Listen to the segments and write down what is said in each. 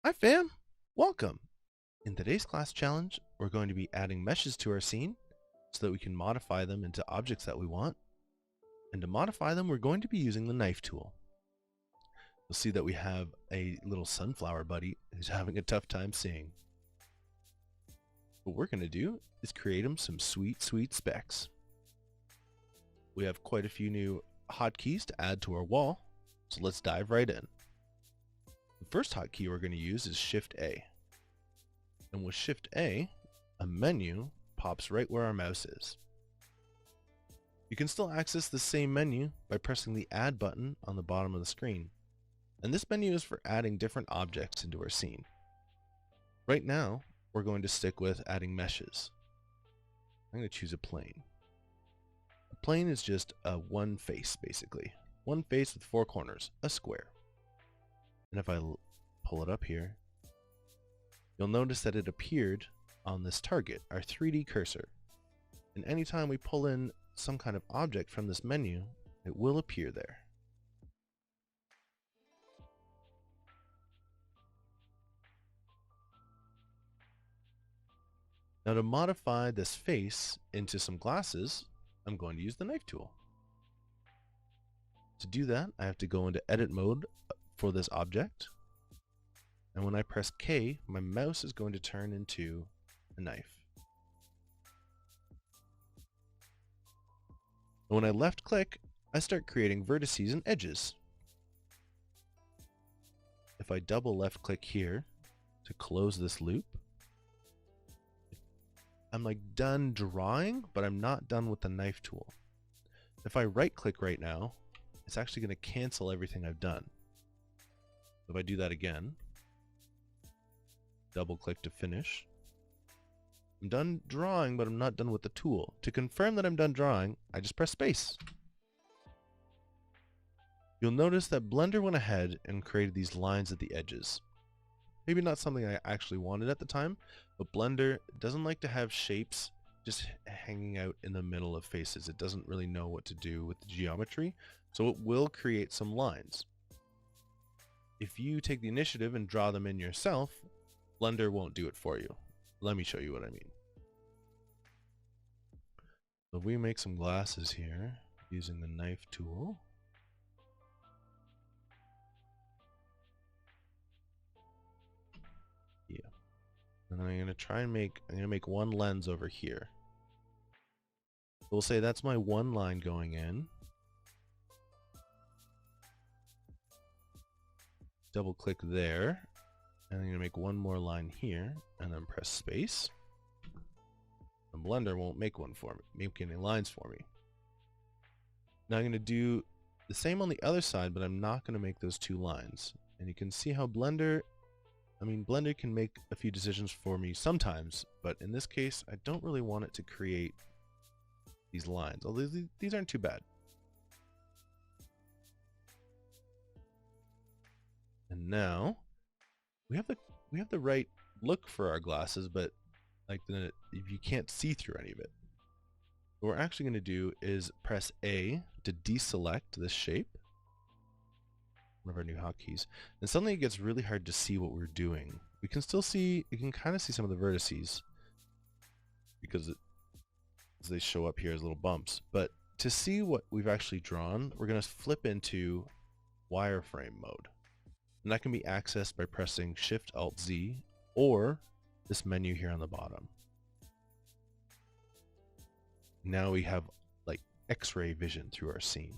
Hi fam! Welcome! In today's class challenge, we're going to be adding meshes to our scene so that we can modify them into objects that we want. And to modify them, we're going to be using the knife tool. You'll see that we have a little sunflower buddy who's having a tough time seeing. What we're going to do is create him some sweet specs. We have quite a few new hotkeys to add to our wall, so let's dive right in. The first hotkey we're going to use is Shift A. And with Shift A, a menu pops right where our mouse is. You can still access the same menu by pressing the Add button on the bottom of the screen. And this menu is for adding different objects into our scene. Right now, we're going to stick with adding meshes. I'm going to choose a plane. A plane is just a one face, basically. One face with four corners, a square. And if I pull it up here, you'll notice that it appeared on this target, our 3D cursor. And anytime we pull in some kind of object from this menu, it will appear there. Now to modify this face into some glasses, I'm going to use the knife tool. To do that, I have to go into edit mode for this object. And when I press K, my mouse is going to turn into a knife. And when I left click, I start creating vertices and edges. If I double left click here to close this loop, I'm like done drawing, but I'm not done with the knife tool. If I right click right now, it's actually going to cancel everything I've done. If I do that again, double click to finish, I'm done drawing, but I'm not done with the tool. To confirm that I'm done drawing, I just press space. You'll notice that Blender went ahead and created these lines at the edges. Maybe not something I actually wanted at the time, but Blender doesn't like to have shapes just hanging out in the middle of faces. It doesn't really know what to do with the geometry, so it will create some lines. If you take the initiative and draw them in yourself, Blender won't do it for you. Let me show you what I mean. So if we make some glasses here using the knife tool, and I'm gonna make one lens over here. We'll say that's my one line going in. Double click there, and I'm gonna make one more line here, and then press space. And Blender won't make any lines for me. Now I'm gonna do the same on the other side, but I'm not gonna make those two lines. And you can see how Blender can make a few decisions for me sometimes, but in this case, I don't really want it to create these lines, although these aren't too bad. And now we have the right look for our glasses, but you can't see through any of it. What we're actually going to do is press A to deselect this shape, one of our new hotkeys, and suddenly it gets really hard to see what we're doing. You can kind of see some of the vertices because they show up here as little bumps. But to see what we've actually drawn, we're going to flip into wireframe mode. And that can be accessed by pressing Shift-Alt-Z or this menu here on the bottom. Now we have like X-ray vision through our scene.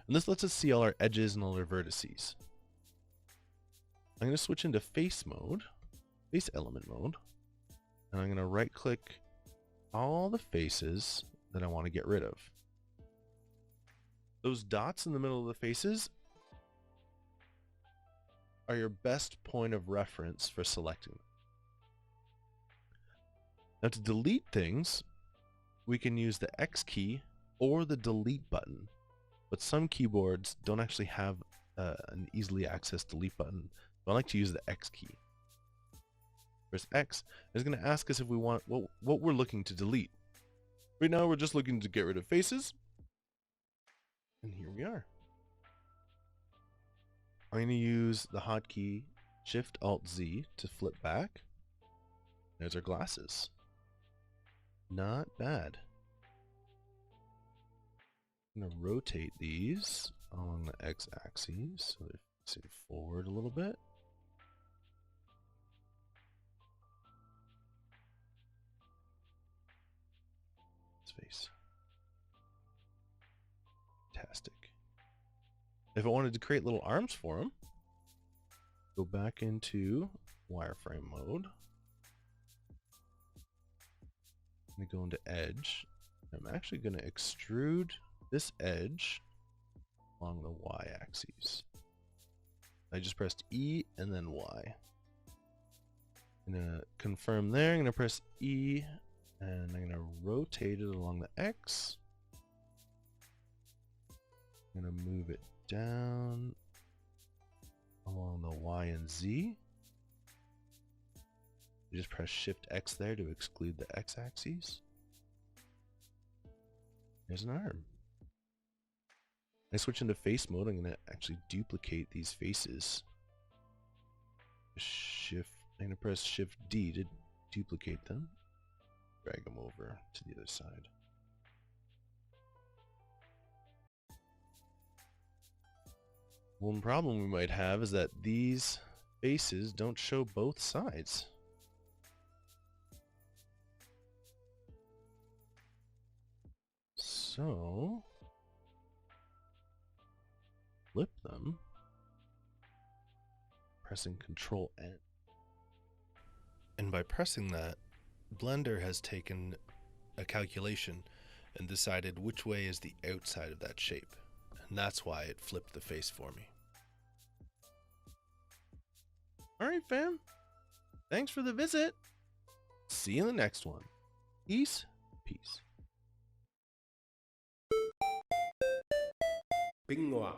And this lets us see all our edges and all our vertices. I'm going to switch into face element mode, and I'm going to right click all the faces that I want to get rid of. Those dots in the middle of the faces are your best point of reference for selecting them. Now to delete things, we can use the X key or the delete button, but some keyboards don't actually have an easily accessed delete button, so I like to use the X key. Press X, it's going to ask us if we want what we're looking to delete. Right now we're just looking to get rid of faces, and here we are. I'm going to use the hotkey Shift Alt Z to flip back. There's our glasses. Not bad. I'm going to rotate these along the x-axis so they're facing forward a little bit. Face. Fantastic. If I wanted to create little arms for him, go back into wireframe mode. I'm going to go into edge. I'm actually going to extrude this edge along the y-axis. I just pressed E and then Y. I'm going to confirm there. I'm going to press E and I'm going to rotate it along the X. I'm going to move it down along the Y and Z. You just press Shift X there to exclude the X-axis. There's an arm. I switch into face mode. I'm going to actually duplicate these faces. I'm going to press Shift D to duplicate them. Drag them over to the other side. One problem we might have is that these faces don't show both sides. So, flip them, pressing Control N. And by pressing that, Blender has taken a calculation and decided which way is the outside of that shape. And that's why it flipped the face for me. Alright fam, thanks for the visit. See you in the next one. Peace. Bingoa.